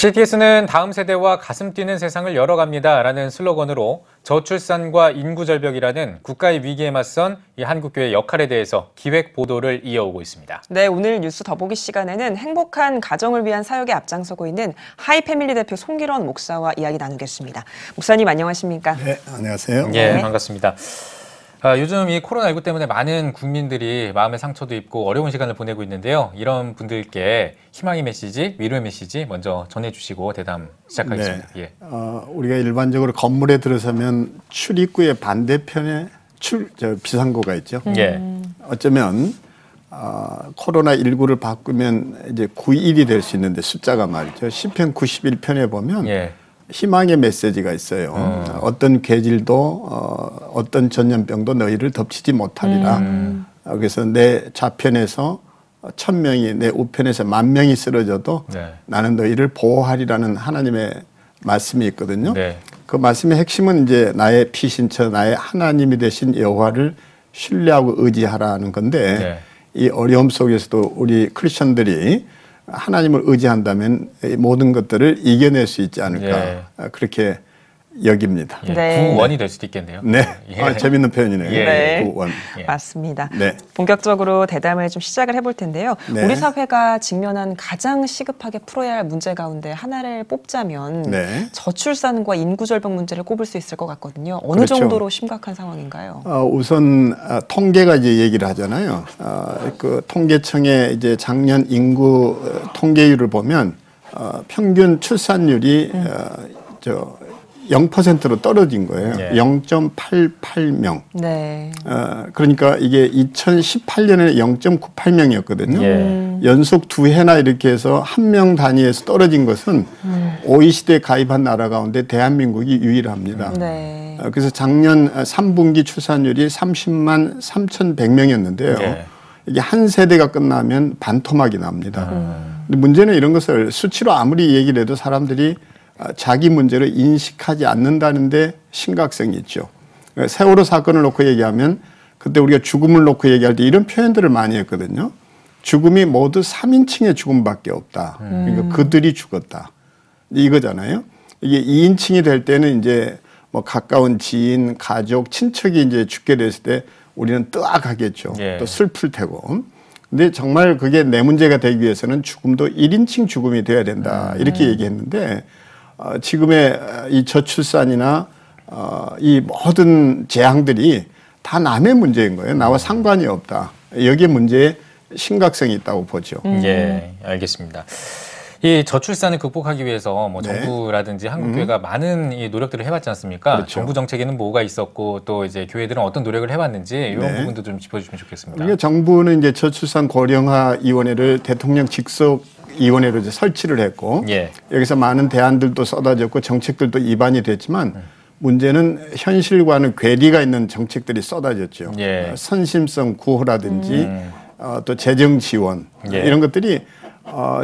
CTS는 다음 세대와 가슴 뛰는 세상을 열어갑니다라는 슬로건으로 저출산과 인구 절벽이라는 국가의 위기에 맞선 이 한국교회 역할에 대해서 기획 보도를 이어오고 있습니다. 네, 오늘 뉴스 더보기 시간에는 행복한 가정을 위한 사역에 앞장서고 있는 하이패밀리 대표 송기론 목사와 이야기 나누겠습니다. 목사님 안녕하십니까? 네, 안녕하세요. 네, 반갑습니다. 요즘 이 코로나19 때문에 많은 국민들이 마음의 상처도 입고 어려운 시간을 보내고 있는데요. 이런 분들께 희망의 메시지, 위로의 메시지 먼저 전해주시고 대담 시작하겠습니다. 네. 우리가 일반적으로 건물에 들어서면 출입구의 반대편에 비상구가 있죠. 어쩌면 코로나19를 바꾸면 이제 9.1이 될 수 있는데 숫자가 말이죠. 시편 91편에 보면 희망의 메시지가 있어요. 어떤 괴질도 어떤 전염병도 너희를 덮치지 못하리라. 그래서 내 좌편에서 1000명이 내 우편에서 10,000명이 쓰러져도 나는 너희를 보호하리라는 하나님의 말씀이 있거든요. 그 말씀의 핵심은 이제 나의 피신처 나의 하나님이 되신 여호와를 신뢰하고 의지하라는 건데 이 어려움 속에서도 우리 크리스천들이 하나님을 의지한다면 모든 것들을 이겨낼 수 있지 않을까 그렇게 여깁니다. 구원이 될 수도 있겠네요. 네, 재밌는 표현이네요. 구원. 맞습니다. 본격적으로 대담을 좀 시작을 해볼 텐데요. 우리 사회가 직면한 가장 시급하게 풀어야 할 문제 가운데 하나를 뽑자면 저출산과 인구 절벽 문제를 꼽을 수 있을 것 같거든요. 어느 정도로 심각한 상황인가요? 우선 통계가 이제 얘기를 하잖아요. 그 통계청의 이제 작년 인구 통계율을 보면 평균 출산율이 0%로 떨어진 거예요. 0.88명. 그러니까 이게 2018년에 0.98명이었거든요. 연속 2해나 이렇게 해서 1명 단위에서 떨어진 것은 OECD에 가입한 나라 가운데 대한민국이 유일합니다. 그래서 작년 3분기 출산율이 30만 3,100명이었는데요. 이게 한 세대가 끝나면 반토막이 납니다. 근데 문제는 이런 것을 수치로 아무리 얘기를 해도 사람들이 자기 문제를 인식하지 않는다는데 심각성이 있죠. 세월호 사건을 놓고 얘기하면 그때 우리가 죽음을 놓고 얘기할 때 이런 표현들을 많이 했거든요. 죽음이 모두 3인칭의 죽음밖에 없다. 그러니까 그들이 죽었다. 이거잖아요. 이게 2인칭이 될 때는 이제 뭐 가까운 지인, 가족, 친척이 이제 죽게 됐을 때 우리는 뜨악하겠죠. 또 슬플 테고. 근데 정말 그게 내 문제가 되기 위해서는 죽음도 1인칭 죽음이 돼야 된다. 이렇게 얘기했는데 지금의 이 저출산이나 이 모든 재앙들이 다 남의 문제인 거예요. 나와 상관이 없다. 여기에 문제에 심각성이 있다고 보죠. 알겠습니다. 이 저출산을 극복하기 위해서 뭐 정부라든지 한국교회가 많은 이 노력들을 해왔지 않습니까? 정부 정책에는 뭐가 있었고 또 이제 교회들은 어떤 노력을 해왔는지 이런 부분도 좀 짚어주시면 좋겠습니다. 그러니까 정부는 이제 저출산 고령화 위원회를 대통령 직속 위원회로 이제 설치를 했고 여기서 많은 대안들도 쏟아졌고 정책들도 입안이 됐지만 문제는 현실과는 괴리가 있는 정책들이 쏟아졌죠. 선심성 구호라든지 또 재정 지원 이런 것들이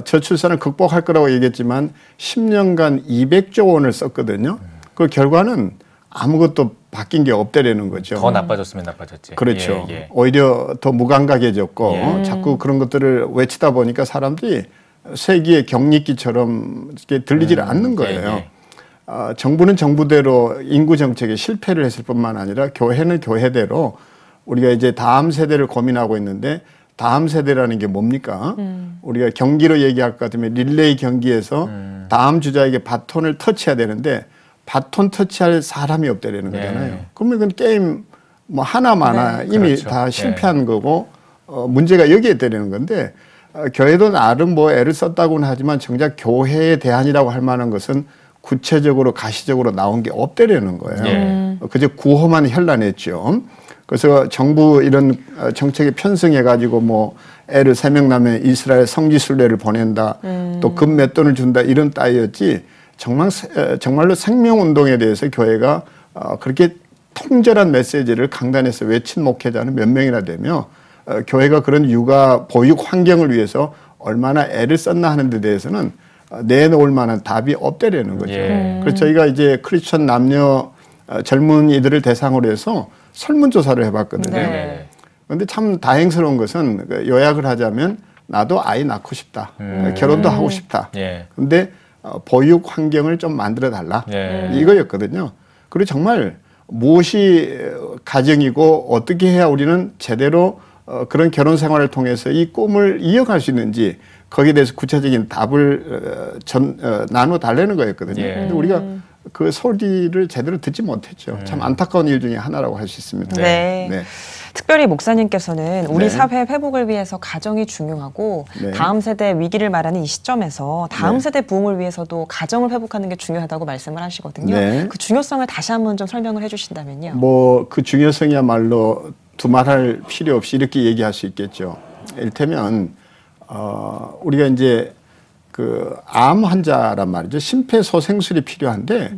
저출산을 극복할 거라고 얘기했지만 10년간 200조 원을 썼거든요. 그 결과는 아무것도 바뀐 게 없다라는 거죠. 더 나빠졌으면 나빠졌지. 그렇죠. 오히려 더 무감각해졌고 자꾸 그런 것들을 외치다 보니까 사람들이 세기의 격리기처럼 이렇게 들리질 않는 거예요. 정부는 정부대로 인구 정책에 실패를 했을 뿐만 아니라 교회는 교회대로 우리가 이제 다음 세대를 고민하고 있는데 다음 세대라는 게 뭡니까? 우리가 경기로 얘기할 것 같으면 릴레이 경기에서 다음 주자에게 바톤을 터치해야 되는데 바톤 터치할 사람이 없다라는 거잖아요. 그러면 이건 게임 뭐 하나마나 이미 다 실패한 거고 문제가 여기에 있다는 건데 교회도 나름 뭐 애를 썼다고는 하지만 정작 교회의 대안이라고 할 만한 것은 구체적으로 가시적으로 나온 게 없다라는 거예요. 그저 구호만 현란했죠. 그래서 정부 이런 정책에 편승해가지고 뭐 애를 3명 낳으면 이스라엘 성지순례를 보낸다. 또 금 몇 돈을 준다. 이런 따위였지. 정말로 생명운동에 대해서 교회가 그렇게 통절한 메시지를 강단에서 외친 목회자는 몇 명이나 되며 교회가 그런 육아 보육 환경을 위해서 얼마나 애를 썼나 하는 데 대해서는 내놓을 만한 답이 없다라는 거죠. 그래서 저희가 이제 크리스천 남녀 젊은이들을 대상으로 해서 설문조사를 해봤거든요. 그런데 참 다행스러운 것은 요약을 하자면 나도 아이 낳고 싶다. 결혼도 하고 싶다. 그런데 보육 환경을 좀 만들어 달라. 이거였거든요. 그리고 정말 무엇이 가정이고 어떻게 해야 우리는 제대로 그런 결혼 생활을 통해서 이 꿈을 이어갈 수 있는지 거기에 대해서 구체적인 답을 나눠 달라는 거였거든요. 근데 우리가 그 소리를 제대로 듣지 못했죠. 참 안타까운 일 중에 하나라고 할 수 있습니다. 네. 네. 특별히 목사님께서는 우리 사회 회복을 위해서 가정이 중요하고 다음 세대 위기를 말하는 이 시점에서 다음 세대 부흥을 위해서도 가정을 회복하는 게 중요하다고 말씀을 하시거든요. 그 중요성을 다시 한번 좀 설명을 해주신다면요. 뭐 그 중요성이야말로 두말할 필요 없이 이렇게 얘기할 수 있겠죠. 이를테면 우리가 이제 그 암 환자란 말이죠. 심폐소생술이 필요한데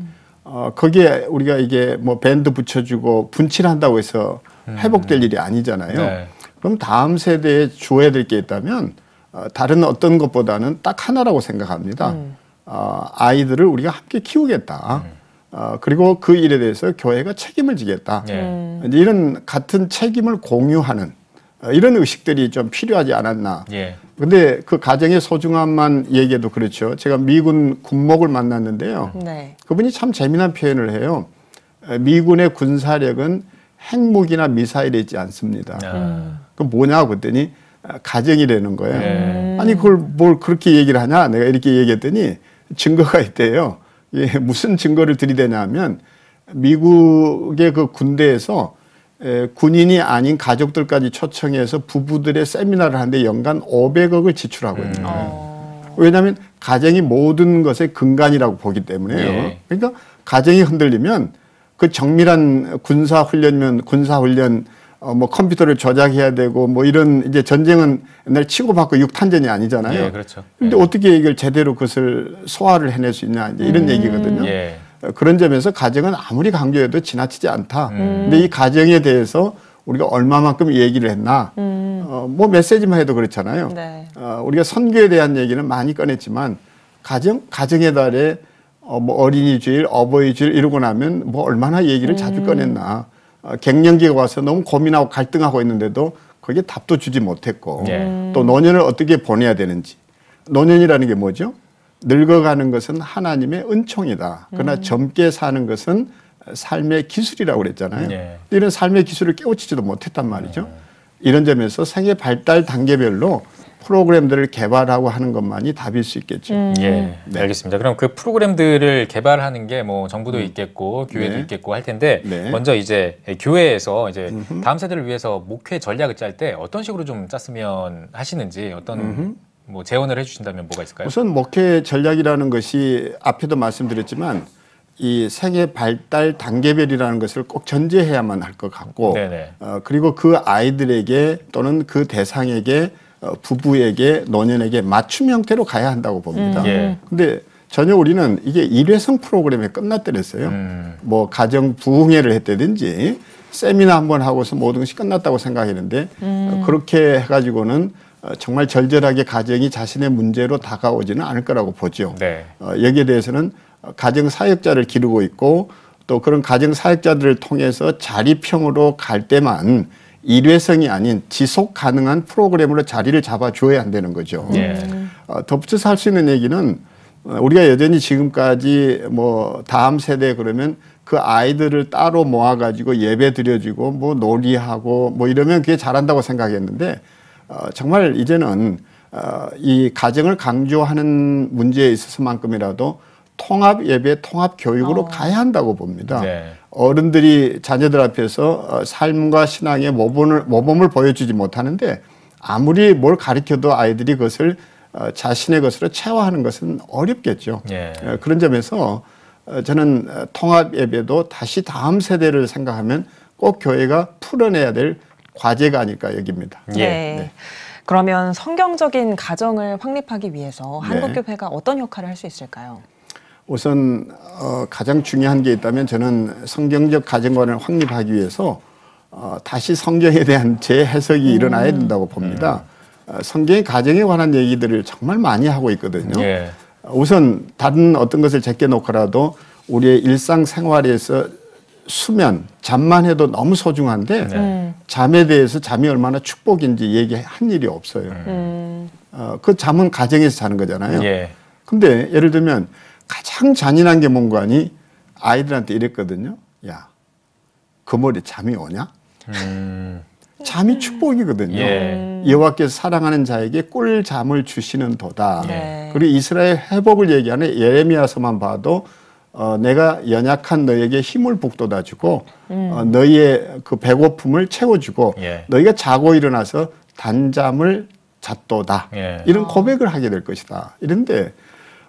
거기에 우리가 이게 뭐 밴드 붙여주고 분칠한다고 해서 회복될 일이 아니잖아요. 그럼 다음 세대에 줘야 될 게 있다면 다른 어떤 것보다는 딱 하나라고 생각합니다. 아이들을 우리가 함께 키우겠다. 그리고 그 일에 대해서 교회가 책임을 지겠다. 이런 같은 책임을 공유하는 이런 의식들이 좀 필요하지 않았나. 근데 그 가정의 소중함만 얘기해도 그렇죠. 제가 미군 군목을 만났는데요. 그분이 참 재미난 표현을 해요. 미군의 군사력은 핵무기나 미사일이 있지 않습니다. 그 뭐냐고 그랬더니 가정이라는 거예요. 아니 그걸 뭘 그렇게 얘기를 하냐. 내가 이렇게 얘기했더니 증거가 있대요. 예, 무슨 증거를 들이대냐면 미국의 그 군대에서 군인이 아닌 가족들까지 초청해서 부부들의 세미나를 하는데 연간 500억을 지출하고 있는 거예요. 왜냐하면 가정이 모든 것의 근간이라고 보기 때문에요. 그러니까 가정이 흔들리면 그 정밀한 군사훈련이면 군사훈련 뭐 컴퓨터를 조작해야 되고 뭐 이런 이제 전쟁은 옛날 치고받고 육탄전이 아니잖아요. 그렇죠. 근데 어떻게 이걸 제대로 그것을 소화를 해낼 수 있냐 이제 이런 얘기거든요. 그런 점에서 가정은 아무리 강조해도 지나치지 않다. 근데 이 가정에 대해서 우리가 얼마만큼 얘기를 했나. 뭐 메시지만 해도 그렇잖아요. 우리가 선교에 대한 얘기는 많이 꺼냈지만 가정의 달에 뭐 어린이주일, 어버이주일 이러고 나면 뭐 얼마나 얘기를 자주 꺼냈나. 갱년기가 와서 너무 고민하고 갈등하고 있는데도 거기에 답도 주지 못했고 또 노년을 어떻게 보내야 되는지. 노년이라는 게 뭐죠? 늙어가는 것은 하나님의 은총이다. 그러나 젊게 사는 것은 삶의 기술이라고 그랬잖아요. 이런 삶의 기술을 깨우치지도 못했단 말이죠. 이런 점에서 생애 발달 단계별로 프로그램들을 개발하고 하는 것만이 답일 수 있겠죠. 네, 알겠습니다. 그럼 그 프로그램들을 개발하는 게 뭐 정부도 있겠고 교회도 있겠고 할 텐데 먼저 이제 교회에서 이제 다음 세대를 위해서 목회 전략을 짤 때 어떤 식으로 좀 짰으면 하시는지 어떤 뭐 제언을 해주신다면 뭐가 있을까요? 우선 목회 전략이라는 것이 앞에도 말씀드렸지만 이 생애 발달 단계별이라는 것을 꼭 전제해야만 할 것 같고 그리고 그 아이들에게 또는 그 대상에게 부부에게 노년에게 맞춤 형태로 가야 한다고 봅니다. 근데 전혀 우리는 이게 일회성 프로그램에 끝났더랬어요. 뭐 가정 부흥회를 했다든지 세미나 한번 하고서 모든 것이 끝났다고 생각했는데 그렇게 해가지고는 정말 절절하게 가정이 자신의 문제로 다가오지는 않을 거라고 보죠. 여기에 대해서는 가정 사역자를 기르고 있고 또 그런 가정 사역자들을 통해서 자립형으로 갈 때만 일회성이 아닌 지속 가능한 프로그램으로 자리를 잡아줘야 한다는 거죠. 덧붙여서 할 수 있는 얘기는 우리가 여전히 지금까지 뭐 다음 세대 그러면 그 아이들을 따로 모아가지고 예배 드려주고 뭐 놀이하고 뭐 이러면 그게 잘한다고 생각했는데 정말 이제는 이 가정을 강조하는 문제에 있어서만큼이라도 통합 예배, 통합 교육으로 가야 한다고 봅니다. 어른들이 자녀들 앞에서 삶과 신앙의 모범을 보여주지 못하는데 아무리 뭘 가르쳐도 아이들이 그것을 자신의 것으로 체화하는 것은 어렵겠죠. 그런 점에서 저는 통합 예배도 다시 다음 세대를 생각하면 꼭 교회가 풀어내야 될 과제가 아닐까 여깁니다. 그러면 성경적인 가정을 확립하기 위해서 한국교회가 어떤 역할을 할 수 있을까요? 우선 가장 중요한 게 있다면 저는 성경적 가정관을 확립하기 위해서 다시 성경에 대한 재해석이 일어나야 된다고 봅니다. 성경의 가정에 관한 얘기들을 정말 많이 하고 있거든요. 우선 다른 어떤 것을 제껴놓고라도 우리의 일상생활에서 수면, 잠만 해도 너무 소중한데 잠에 대해서 잠이 얼마나 축복인지 얘기한 일이 없어요. 그 잠은 가정에서 자는 거잖아요. 근데 예를 들면 가장 잔인한 게 뭔가니 아이들한테 이랬거든요. 야, 그 머리에 잠이 오냐? 잠이 축복이거든요. 예. 여호와께서 사랑하는 자에게 꿀잠을 주시는 도다. 네. 그리고 이스라엘 회복을 얘기하는 예레미야서만 봐도 내가 연약한 너에게 힘을 북돋아 주고 너희의 그 배고픔을 채워주고 예. 너희가 자고 일어나서 단잠을 잤도다. 예. 이런 고백을 하게 될 것이다. 이런데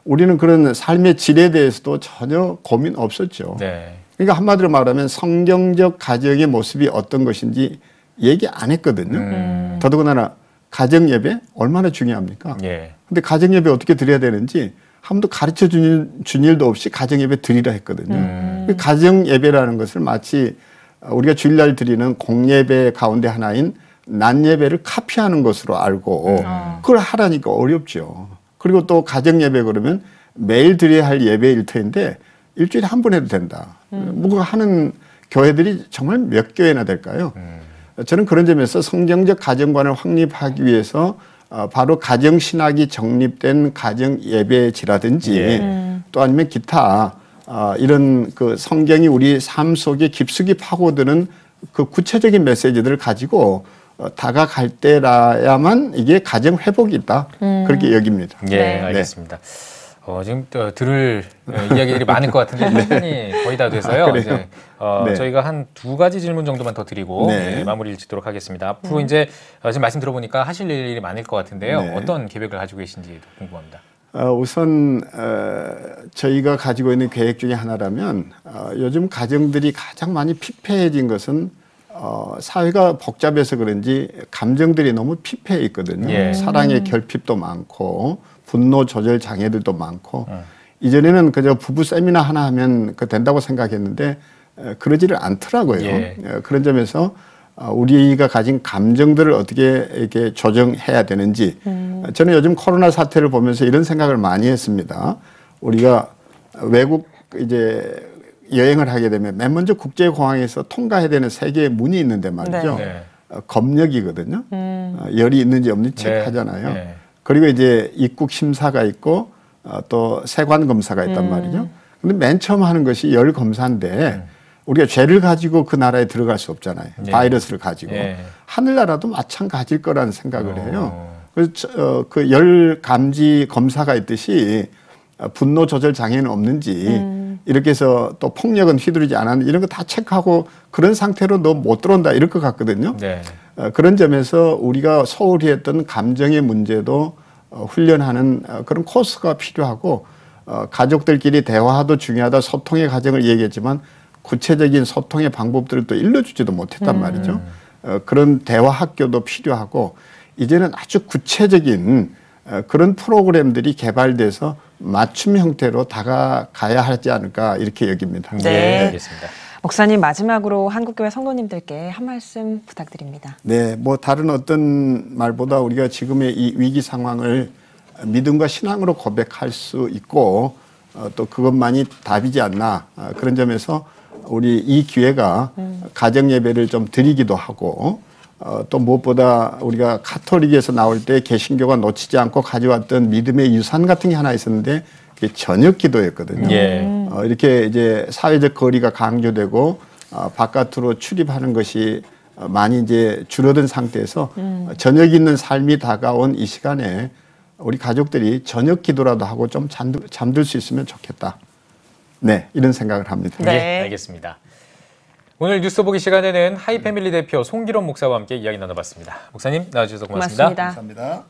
우리는 그런 삶의 질에 대해서도 전혀 고민 없었죠. 네. 그러니까 한마디로 말하면 성경적 가정의 모습이 어떤 것인지 얘기 안 했거든요. 더더군다나 가정 예배 얼마나 중요합니까? 예. 근데 가정 예배 어떻게 드려야 되는지 한 번도 가르쳐 준 일도 없이 가정 예배 드리라 했거든요. 가정 예배라는 것을 마치 우리가 주일날 드리는 공예배 가운데 하나인 낮 예배를 카피하는 것으로 알고 그걸 하라니까 어렵죠. 그리고 또 가정 예배 그러면 매일 드려야 할 예배 일터인데 일주일에 한 번 해도 된다. 뭔가 하는 교회들이 정말 몇 교회나 될까요? 저는 그런 점에서 성경적 가정관을 확립하기 위해서 바로 가정신학이 정립된 가정 예배지라든지 또 아니면 기타 이런 그 성경이 우리 삶 속에 깊숙이 파고드는 그 구체적인 메시지들을 가지고 다가갈 때라야만 이게 가정 회복이 있다. 그렇게 여깁니다. 예, 알겠습니다. 지금 들을 이야기들이 많을 것 같은데 시간이 거의 다 돼서요. 이제 네. 저희가 한 2가지 질문 정도만 더 드리고 네. 마무리를 짓도록 하겠습니다. 앞으로 이제 지금 말씀 들어보니까 하실 일이 많을 것 같은데요. 네. 어떤 계획을 가지고 계신지 궁금합니다. 우선 저희가 가지고 있는 계획 중에 하나라면 요즘 가정들이 가장 많이 피폐해진 것은 사회가 복잡해서 그런지 감정들이 너무 피폐해 있거든요. 예. 사랑의 결핍도 많고 분노 조절 장애들도 많고 이전에는 그저 부부 세미나 하나 하면 그 된다고 생각했는데 그러지를 않더라고요. 예. 그런 점에서 우리가 가진 감정들을 어떻게 이렇게 조정해야 되는지 저는 요즘 코로나 사태를 보면서 이런 생각을 많이 했습니다. 우리가 외국 이제 여행을 하게 되면 맨 먼저 국제공항에서 통과해야 되는 세 개의 문이 있는데 말이죠. 네. 검역이거든요. 열이 있는지 없는지 체크하잖아요. 네. 그리고 이제 입국 심사가 있고 또 세관 검사가 있단 말이죠. 근데 맨 처음 하는 것이 열 검사인데 우리가 죄를 가지고 그 나라에 들어갈 수 없잖아요. 네. 바이러스를 가지고. 네. 하늘나라도 마찬가지일 거라는 생각을 해요. 그래서 그 열 감지 검사가 있듯이 분노 조절 장애는 없는지 이렇게 해서 또 폭력은 휘두르지 않았는지 이런 거 다 체크하고 그런 상태로 너 못 들어온다 이럴 것 같거든요. 네. 그런 점에서 우리가 소홀히 했던 감정의 문제도 훈련하는 그런 코스가 필요하고 가족들끼리 대화도 중요하다. 소통의 과정을 얘기했지만 구체적인 소통의 방법들을 또 일러주지도 못했단 말이죠. 그런 대화 학교도 필요하고 이제는 아주 구체적인 그런 프로그램들이 개발돼서 맞춤 형태로 다가가야 하지 않을까 이렇게 여깁니다. 네, 알겠습니다. 목사님 마지막으로 한국교회 성도님들께 한 말씀 부탁드립니다. 네, 뭐 다른 어떤 말보다 우리가 지금의 이 위기 상황을 믿음과 신앙으로 고백할 수 있고 또 그것만이 답이지 않나 그런 점에서 우리 이 기회가 가정 예배를 좀 드리기도 하고 또 무엇보다 우리가 가톨릭에서 나올 때 개신교가 놓치지 않고 가져왔던 믿음의 유산 같은 게 하나 있었는데 그게 저녁 기도였거든요. 예. 이렇게 이제 사회적 거리가 강조되고 바깥으로 출입하는 것이 많이 이제 줄어든 상태에서 저녁 있는 삶이 다가온 이 시간에 우리 가족들이 저녁 기도라도 하고 좀 잠들 수 있으면 좋겠다. 네, 이런 생각을 합니다. 네, 알겠습니다. 오늘 뉴스 보기 시간에는 하이패밀리 대표 송기론 목사와 함께 이야기 나눠봤습니다. 목사님 나와주셔서 고맙습니다. 고맙습니다. 감사합니다.